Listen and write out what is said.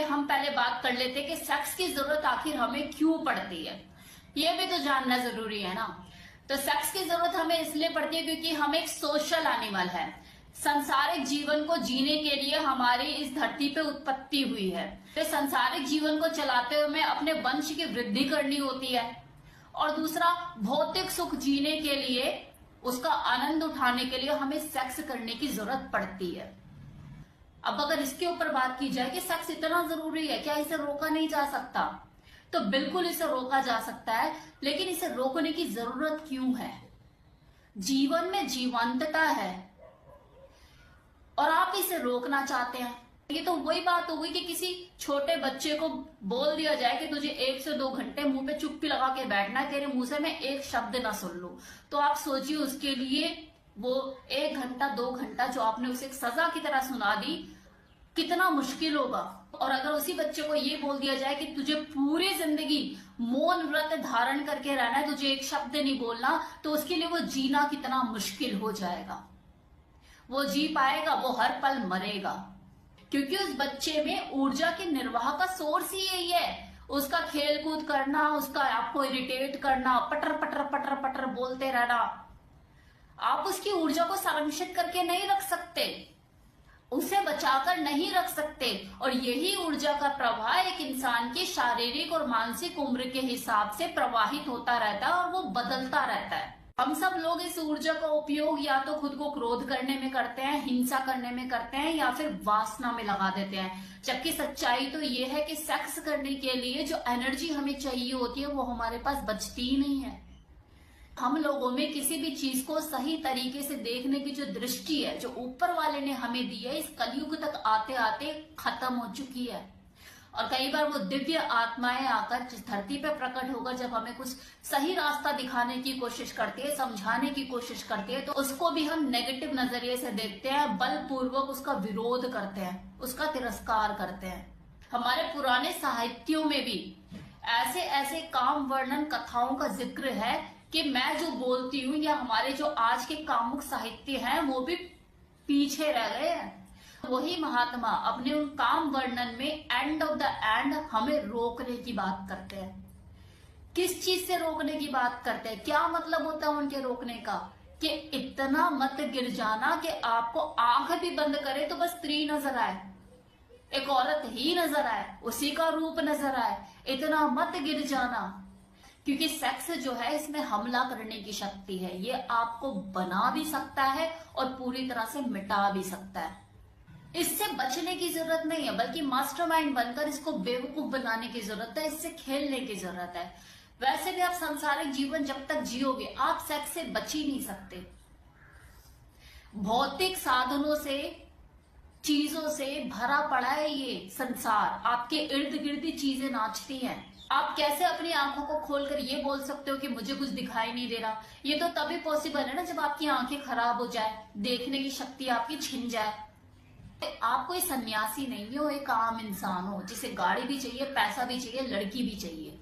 हम पहले बात कर लेते हैं कि सेक्स की जरूरत आखिर हमें क्यों पड़ती है। ये भी तो जानना जरूरी है ना। तो सेक्स की जरूरत हमें इसलिए पड़ती है क्योंकि हम एक सोशल एनिमल है। सांसारिक जीवन को जीने के लिए हमारी इस धरती पे उत्पत्ति हुई है। तो सांसारिक जीवन को चलाते हुए हमें अपने वंश की वृद्धि करनी होती है, और दूसरा भौतिक सुख जीने के लिए, उसका आनंद उठाने के लिए हमें सेक्स करने की जरूरत पड़ती है। अब अगर इसके ऊपर बात की जाए कि सेक्स इतना जरूरी है, क्या इसे रोका नहीं जा सकता, तो बिल्कुल इसे रोका जा सकता है। लेकिन इसे रोकने की जरूरत क्यों है? जीवन में जीवंतता है और आप इसे रोकना चाहते हैं। ये तो वही बात हो गई कि किसी छोटे बच्चे को बोल दिया जाए कि तुझे 1 से 2 घंटे मुंह पे चुप्पी लगा के बैठना है, तेरे मुंह से मैं एक शब्द ना सुन लूं। तो आप सोचिए उसके लिए वो 1 घंटा 2 घंटा जो आपने उसे एक सजा की तरह सुना दी, कितना मुश्किल होगा। और अगर उसी बच्चे को ये बोल दिया जाए कि तुझे पूरी जिंदगी मौन व्रत धारण करके रहना है, तुझे एक शब्द नहीं बोलना, तो उसके लिए वो जीना कितना मुश्किल हो जाएगा। वो जी पाएगा? वो हर पल मरेगा, क्योंकि उस बच्चे में ऊर्जा के निर्वाह का सोर्स ही यही है। उसका खेल कूद करना, उसका आपको इरिटेट करना, पटर पटर पटर पटर बोलते रहना, आप उसकी ऊर्जा को संरक्षित करके नहीं रख सकते, उसे बचाकर नहीं रख सकते। और यही ऊर्जा का प्रवाह एक इंसान की शारीरिक और मानसिक उम्र के हिसाब से प्रवाहित होता रहता है और वो बदलता रहता है। हम सब लोग इस ऊर्जा का उपयोग या तो खुद को क्रोध करने में करते हैं, हिंसा करने में करते हैं, या फिर वासना में लगा देते हैं। जबकि सच्चाई तो ये है कि सेक्स करने के लिए जो एनर्जी हमें चाहिए होती है वो हमारे पास बचती ही नहीं है। हम लोगों में किसी भी चीज को सही तरीके से देखने की जो दृष्टि है, जो ऊपर वाले ने हमें दी है, इस कलयुग तक आते आते खत्म हो चुकी है। और कई बार वो दिव्य आत्माएं आकर जिस धरती पे प्रकट होकर जब हमें कुछ सही रास्ता दिखाने की कोशिश करती है, समझाने की कोशिश करती है, तो उसको भी हम नेगेटिव नजरिए से देखते हैं, बलपूर्वक उसका विरोध करते हैं, उसका तिरस्कार करते हैं। हमारे पुराने साहित्यों में भी ऐसे ऐसे काम वर्णन कथाओं का जिक्र है कि मैं जो बोलती हूँ, या हमारे जो आज के कामुक साहित्य हैं वो भी पीछे रह गए हैं। वही महात्मा अपने उन काम वर्णन में एंड ऑफ द एंड हमें रोकने की बात करते हैं। किस चीज से रोकने की बात करते हैं? क्या मतलब होता है उनके रोकने का? कि इतना मत गिर जाना कि आपको आंख भी बंद करे तो बस स्त्री नजर आए, एक औरत ही नजर आए, उसी का रूप नजर आए। इतना मत गिर जाना, क्योंकि सेक्स जो है इसमें हमला करने की शक्ति है। ये आपको बना भी सकता है और पूरी तरह से मिटा भी सकता है। इससे बचने की जरूरत नहीं है, बल्कि मास्टरमाइंड बनकर इसको बेवकूफ बनाने की जरूरत है, इससे खेलने की जरूरत है। वैसे भी आप सांसारिक जीवन जब तक जियोगे आप सेक्स से बच ही नहीं सकते। भौतिक साधनों से, चीजों से भरा पड़ा है ये संसार। आपके इर्द गिर्द चीजें नाचती हैं। आप कैसे अपनी आंखों को खोलकर ये बोल सकते हो कि मुझे कुछ दिखाई नहीं दे रहा? ये तो तभी पॉसिबल है ना जब आपकी आंखें खराब हो जाए, देखने की शक्ति आपकी छिन जाए। आप कोई सन्यासी नहीं हो, एक आम इंसान हो जिसे गाड़ी भी चाहिए, पैसा भी चाहिए, लड़की भी चाहिए।